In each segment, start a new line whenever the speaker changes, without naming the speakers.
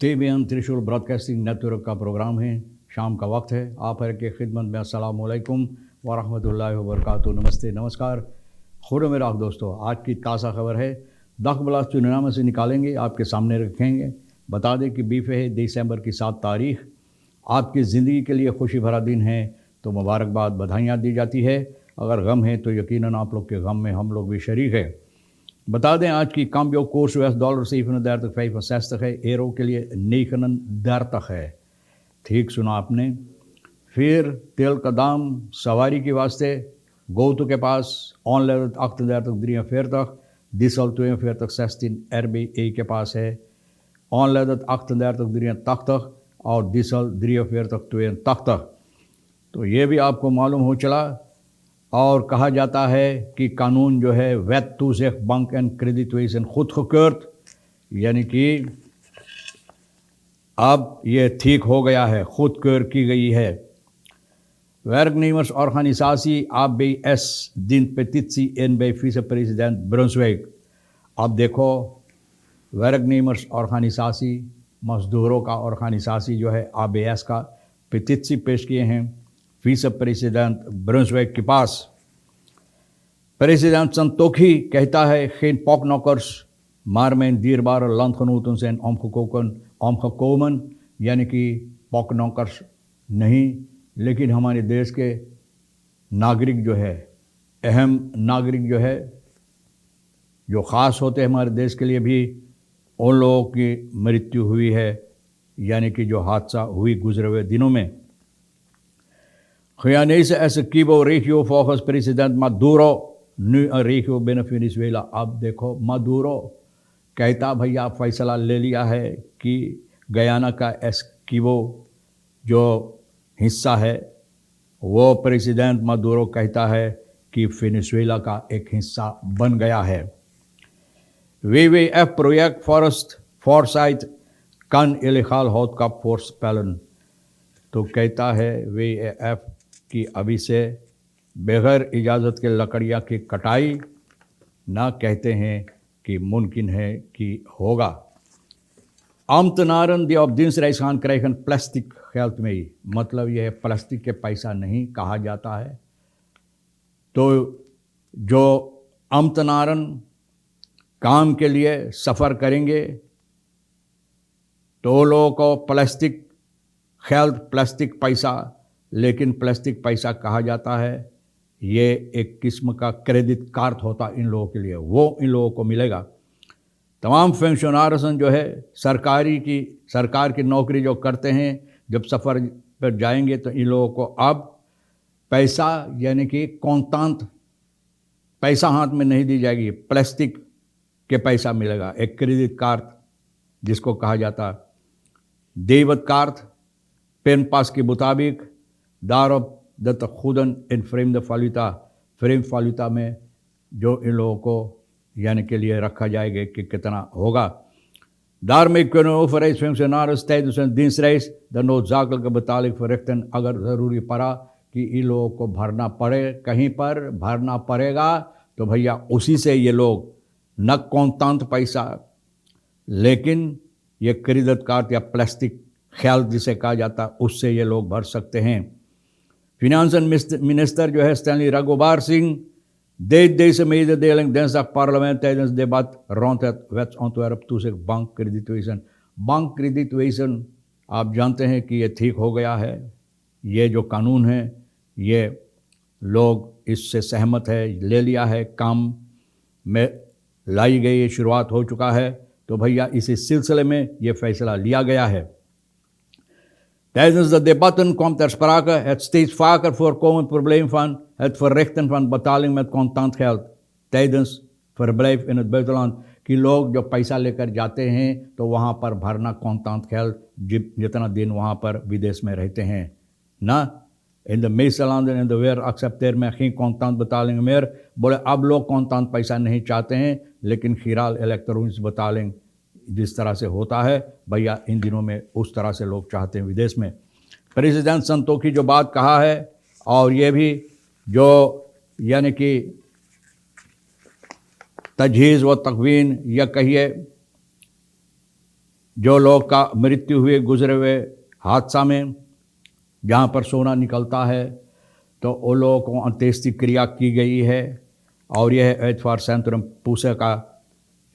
TBN त्रिशूल broadcasting network का programme है। शाम का वक्त है। आप हर के खिदमत में अस्सलाम वालेकुम वरहमतुल्लाहि वबरकातुहू। नमस्ते, नमस्कार, खुद मेरा दोस्तों। आज की ताज़ा खबर है। दखबला चुनाव से निकालेंगे, आपके सामने रखेंगे। बता दें कि 20 है दिसंबर की 7 तारीख आपकी ज़िंदगी के लिए खुशी भरा दिन है, तो मुबारकबाद, बधाइयाँ दी जाती है। अगर गम है तो यकीनन आप लोग के गम में हम लोग भी शरीक है। बता दें आज की cambio koers $7.35 है, एरो के लिए 39 है। ठीक सुना आपने। फिर तेल का दाम सवारी के वास्ते गोतु के पास ऑनलाइन 38 diesel 42 RBA के पास है ऑनलाइन 38 और diesel 43 तो ये भी आपको मालूम हो चला। और कहा जाता है कि कानून जो है wet toezicht bank en kredietwezen goedgekeurd, यानी कि अब ये ठीक हो गया है, goedkeur की गई है। Werknemersorganisatie ABS dient petitie in bij vicepresident Brunswijk। अब देखो, werknemersorganisatie, मजदूरों का ऑर्गेनाइजेशन जो है ABS का petitie पेश किए हैं vice-president Brunswijk के पास। President Santokhi कहता है geen poknokkers, maar mijn dierbare landgenoten zijn omgekomen, यानी कि पॉकनॉकर्स नहीं, लेकिन हमारे देश के नागरिक जो है, अहम नागरिक जो है, जो ख़ास होते हैं हमारे देश के लिए भी, उन लोगों की मृत्यु हुई है, यानी कि जो हादसा हुई गुजरे हुए दिनों में। Guyanese Essequibo regio volgens president Maduro nu een regio binnen Venezuela। अब देखो, मादुरो कहता भैया फैसला ले लिया है कि गयाना का एस्किबो जो हिस्सा है वो प्रेसिडेंट मादुरो कहता है कि वेनेजुएला का एक हिस्सा बन गया है। WWF project Forest Foresight kan illegaal houtkap voorspellen। तो कहता है WWF कि अभी से बगैर इजाज़त के लकड़ियाँ की कटाई ना, कहते हैं कि मुमकिन है कि होगा। Ambtenaren die op dienstreis gaan krijgen plastic geld mee। मतलब यह है प्लास्टिक के पैसा नहीं कहा जाता है। तो जो Ambtenaren काम के लिए सफ़र करेंगे तो लोगों को प्लास्टिक गeld, प्लास्टिक पैसा, लेकिन प्लास्टिक पैसा कहा जाता है। ये एक किस्म का क्रेडिट कार्ड होता इन लोगों के लिए, वो इन लोगों को मिलेगा। तमाम पेंशनर्स जो है सरकार की नौकरी जो करते हैं, जब सफ़र पर जाएंगे तो इन लोगों को अब पैसा यानी कि कॉन्तांत पैसा हाथ में नहीं दी जाएगी, प्लास्टिक के पैसा मिलेगा। एक क्रेडिट कार्ड जिसको कहा जाता डेबिट कार्ड, पेन पास के मुताबिक daarop dat de goeden in vreemde valuta में जो इन लोगों को यानी के लिए रखा जाएगा कि कितना होगा। Daarmee kunnen overheidsfunctionaris tijdens hun dienstreis de noodzakelijke betaling verrichten। अगर ज़रूरी पड़ा कि इन लोगों को भरना पड़े, कहीं पर भरना पड़ेगा, तो भैया उसी से ये लोग न कॉन्तांत पैसा, लेकिन ये क्रेडिट कार्ड या प्लास्टिक ख्याल जिसे कहा जाता, उससे ये लोग भर सकते हैं। Financiën minister जो है Stanley Raghubar Singh deed deze mededeling dinsdag parlement tijdens debat rond het wetsontwerp toezicht bankkredietwezen। bankkredietwezen आप जानते हैं कि ये ठीक हो गया है। ये जो कानून है ये लोग इससे सहमत है, ले लिया है, काम में लाई गई, ये शुरुआत हो चुका है। तो भैया इसी सिलसिले में ये फैसला लिया गया है। Tijdens de debatten kwam ter sprake het steeds vaker voorkomend probleem van het verrichten van betaling met contant geld tijdens verblijf in het buitenland। कि लोग जो पैसा लेकर जाते हैं तो वहाँ पर भरना contant geld जितना दिन वहाँ पर विदेश में रहते हैं ना। In de meeste landen in de wereld accepteert men geen contant betalingen meer। बोले अब लोग contant पैसा नहीं चाहते हैं, लेकिन खिराल इलेक्ट्रॉनिक बetaling जिस तरह से होता है भैया इन दिनों में उस तरह से लोग चाहते हैं विदेश में। प्रेसिडेंट संतोखी जो बात कहा है, और ये भी जो यानी कि तजहीज़ व तकवीन या कहिए जो लोग का मृत्यु हुए गुजरे हुए हादसा में, जहाँ पर सोना निकलता है, तो वो लोगों को अंत्येष्टि क्रिया की गई है। और यह एतवार सेंट्रम पूसा का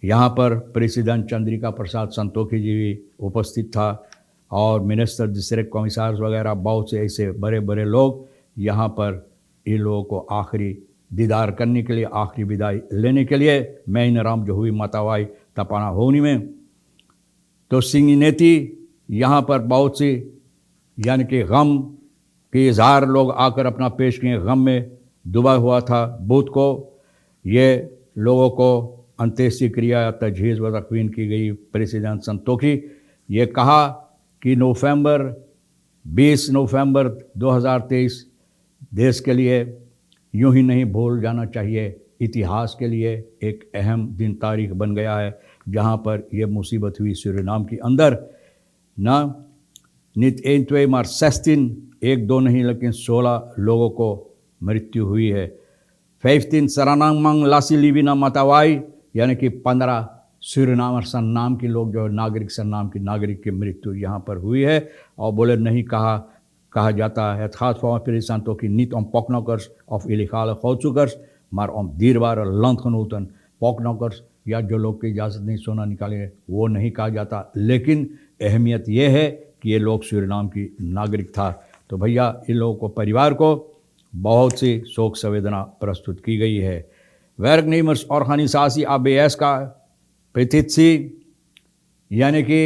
यहाँ पर प्रेसिडेंट चंद्रिका प्रसाद संतोखी जी भी उपस्थित था और मिनिस्टर डिस्ट्रिक्ट कमिश्नर्स वगैरह बहुत से ऐसे बड़े बड़े लोग यहाँ पर इन लोगों को आखिरी दीदार करने के लिए, आखिरी विदाई लेने के लिए मैं राम जो हुई मातावाई तपाना होनी में। तो सिंह नेती यहाँ पर बहुत सी यानी कि गम के इजहार लोग आकर अपना पेश किए। गम में डूबा हुआ था बुध को ये लोगों को अंत्येष्टि क्रिया तजहीज़ व तकवीन की गई। प्रेसिडेंट संतोखी ये कहा कि 20 नवंबर 2023 देश के लिए यूं ही नहीं भूल जाना चाहिए। इतिहास के लिए एक अहम दिन तारीख बन गया है जहां पर यह मुसीबत हुई सूरीनाम के अंदर। ना नित 1 मार 16 एक दो नहीं लेकिन 16 लोगों को मृत्यु हुई है। 15 सरानांग लासी लिबिना मातावाई यानी कि 15 सूरीनाम और सन्नाम के लोग जो नागरिक सन्नाम की नागरिक की मृत्यु यहाँ पर हुई है। और बोले नहीं कहा जाता है खास फॉर्म प्रेसिडेंटों की नीत om poknokkers of illegale goudzoekers, maar om dierbare landgenoten poknokkers या जो लोग की इजाज़त नहीं सोना निकाले वो नहीं कहा जाता। लेकिन अहमियत ये है कि ये लोग सूरीनाम की नागरिक था। तो भैया इन लोगों को परिवार को बहुत सी शोक संवेदना प्रस्तुत की गई है। werknemers organisatie ABS का पेटिशी यानी कि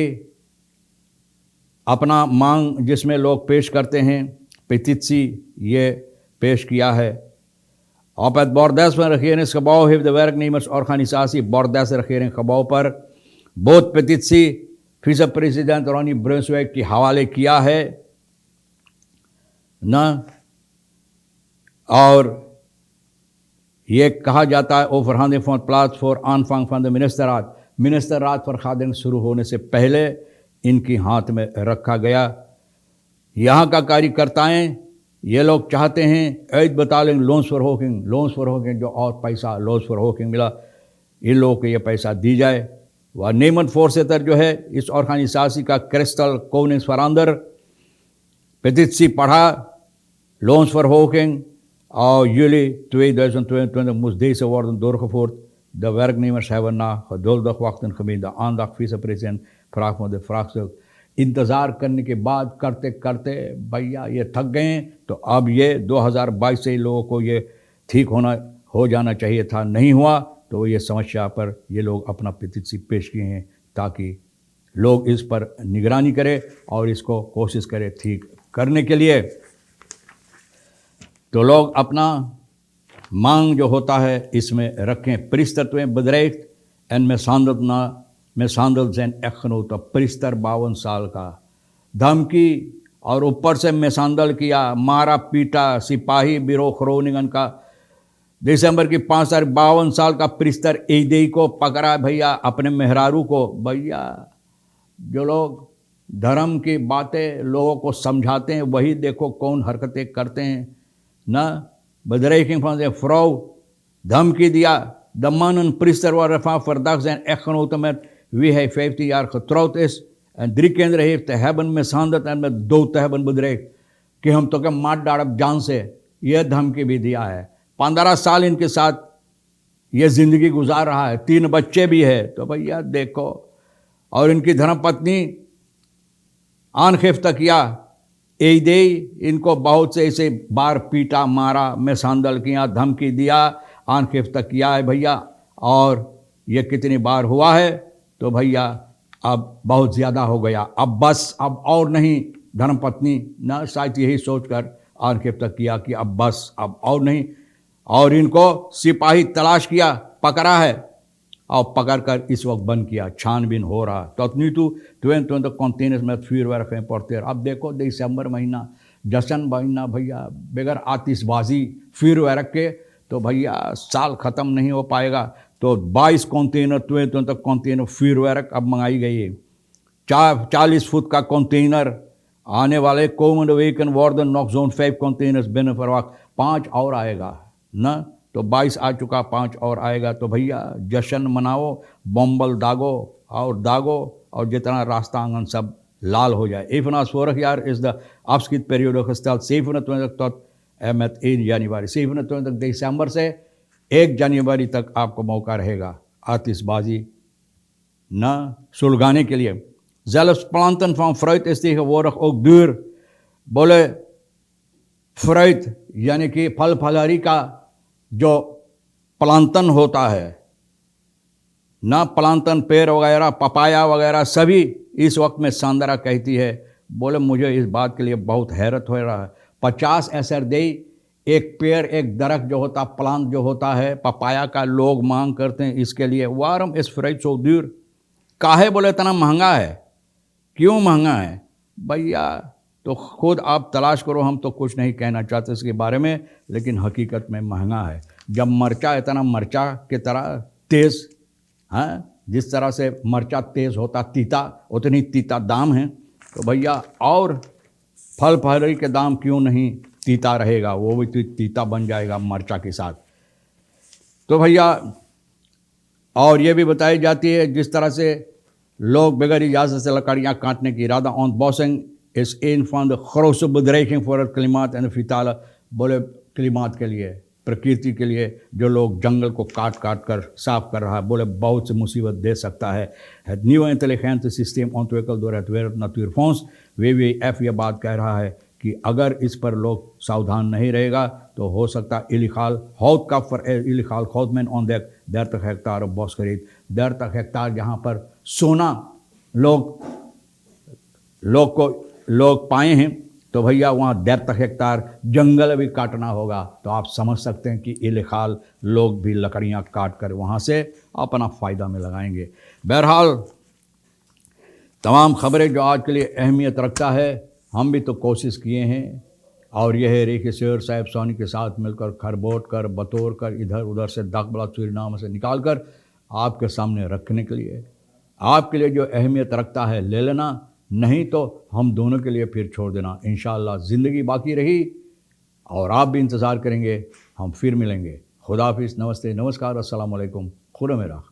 अपना मांग जिसमें लोग पेश करते हैं पेटिशी ये पेश किया है। Op het bordelsregeringsgebouw heeft de werknemersorganisatie Bordelsregeringsgebouw पर बहुत पेटिशी vice-president रोनी ब्रुंसविक की हवाले किया है ना। और ये कहा जाता है overhandiging van plaats voor aanvang van de ministerraad, ministerraad vergadering शुरू होने से पहले इनकी हाथ में रखा गया। यहाँ का कार्यकर्ताएं ये लोग चाहते हैं ऐद बतालें लोन्स फॉर होकिंग जो और पैसा लोन्स फॉर होकिंग मिला इन लोगों को ये पैसा दी जाए। वह नेमन फोर्सेटर जो है इस ऑर्गेनाइजेशन का क्रिस्टल कोनिस फरांदर पेटिशी पढ़ा लोन्स फॉर होकिंग और juli 2022 moest deze worden doorgevoerd. De werknemers hebben na geduldig wachten gemeende aandacht. Vice-president vraagt me de vraagstuk इंतज़ार करने के बाद करते करते भैया ये थक गए। तो अब ये 2022 से लोगों को ये ठीक हो जाना चाहिए था, नहीं हुआ। तो ये समस्या पर ये लोग अपना पेटिशन पेश किए हैं ताकि लोग इस पर निगरानी करें और इसको कोशिश करें ठीक करने के लिए। तो लोग अपना मांग जो होता है इसमें रखें। परिस्तत्व bedreigd en mishandeld zijn echtgenoten। परिस्तर 52 साल का धमकी और ऊपर से मिसहांडल किया, मारा पीटा सिपाही बिरो ग्रोनिंगन का। दिसंबर की 5 तारीख 52 साल का परिस्तर ईदी को पकड़ा भैया अपने मेहरारू को। भैया जो लोग धर्म की बातें लोगों को समझाते हैं वही देखो कौन हरकतें करते हैं ना। bedreiging van zijn vrouw धमकी दिया। De mannen priester worden van verdacht zijn echtgenoten met wie hij 15 jaar getrouwd is en 3 kinderen heeft te hebben mishandeld en met dood te hebben bedreigd कि हम तो क्या मार डाड़ब जान से। यह धमकी भी दिया है। 15 साल इनके साथ ये ज़िंदगी गुजार रहा है, 3 बच्चे भी है। तो भैया देखो। और इनकी धर्मपत्नी आनखेफ तकिया एदे इनको बहुत से ऐसे बार पीटा मारा मिसहांडल किया धमकी दिया आनखेफ तकिया है भैया। और ये कितनी बार हुआ है तो भैया अब बहुत ज़्यादा हो गया, अब बस अब और नहीं। धर्मपत्नी ना शायद यही सोचकर आनखेफ तकिया कि अब बस अब और नहीं। और इनको सिपाही तलाश किया, पकड़ा है और पकड़कर इस वक्त बंद किया, छानबीन हो रहा। Tot nu toe 22 containers met vuurwerk geïmporteerd। अब देखो दिसंबर महीना जश्न महीना भैया बगैर आतिशबाजी vuurwerk के तो भैया साल ख़त्म नहीं हो पाएगा। तो 22 कंटेनर 22 कंटेनर vuurwerk अब मंगाई गई है। 40 फुट का कंटेनर आने वाले komende weken worden nog zo'n 5 containers binnen verwacht। 5 और आएगा ना। तो 22 आ चुका, 5 और आएगा। तो भैया जश्न मनाओ, बम्बल दागो और दागो और जितना रास्ता आंगन सब लाल हो जाए. Even als vorig jaar is de afschietperiode gesteld 27 tot en met 1 januari. 27 december से 1 जनवरी तक आपको मौका रहेगा आतिशबाजी न सुलगाने के लिए. Zelfs planten van fruit is tegenwoordig ook duur. बोले फ्रूट यानी कि फल फलहरी का जो प्लांटन होता है ना, प्लांटन पेड़ वगैरह पपाया वगैरह सभी इस वक्त में सांदरा कहती है. बोले मुझे इस बात के लिए बहुत हैरत हो रहा है. 50 एसरदेई एक पेड़ एक दरख्त जो होता प्लांट जो होता है पपाया का लोग मांग करते हैं इसके लिए. वारम इस फ्रूट सो दूर काहे बोले इतना महंगा है, क्यों महंगा है भैया? तो खुद आप तलाश करो, हम तो कुछ नहीं कहना चाहते इसके बारे में, लेकिन हकीकत में महंगा है. जब मरचा इतना मरचा की तरह तेज़, हाँ, जिस तरह से मरचा तेज़ होता तीता, उतनी तीता दाम है. तो भैया और फल फलहरी के दाम क्यों नहीं तीता रहेगा, वो भी तीता बन जाएगा मरचा के साथ. तो भैया और ये भी बताई जाती है जिस तरह से लोग बगैर इजाज़त से लकड़ियाँ काटने की इरादा ontbossing is een van de grootste bedreiging voor het klimaat en de vitale. बोले klimaat के लिए, प्रकृति के लिए जो लोग जंगल को काट काट कर साफ कर रहा है, बोले बहुत सी मुसीबत दे सकता है. Het nieuwe intelligente systeem ontwikkeld door het Wereld Natuurfonds WWF ये बात कह रहा है कि अगर इस पर लोग सावधान नहीं रहेगा तो हो सकता illegaal houtkap voor illegaal houtmen ontdekt 30 hectare bosgebied. 30 hectare जहाँ पर सोना लोग पाए हैं, तो भैया वहाँ 30 हेक्टार जंगल भी काटना होगा. तो आप समझ सकते हैं कि इलेगाल लोग भी लकड़ियाँ काट कर वहाँ से अपना फ़ायदा में लगाएंगे. बहरहाल तमाम खबरें जो आज के लिए अहमियत रखता है, हम भी तो कोशिश किए हैं और यह है रेखी शेर साहब सोनी के साथ मिलकर खरबोट कर बतौर कर इधर उधर से दागबला सूरीनाम से निकाल कर आपके सामने रखने के लिए, आपके लिए जो अहमियत रखता है ले लेना, नहीं तो हम दोनों के लिए फिर छोड़ देना. इंशाअल्लाह ज़िंदगी बाकी रही और आप भी इंतज़ार करेंगे, हम फिर मिलेंगे. खुदा हाफिज़, नमस्ते, नमस्कार, अस्सलाम वालेकुम, खुदा मेरा.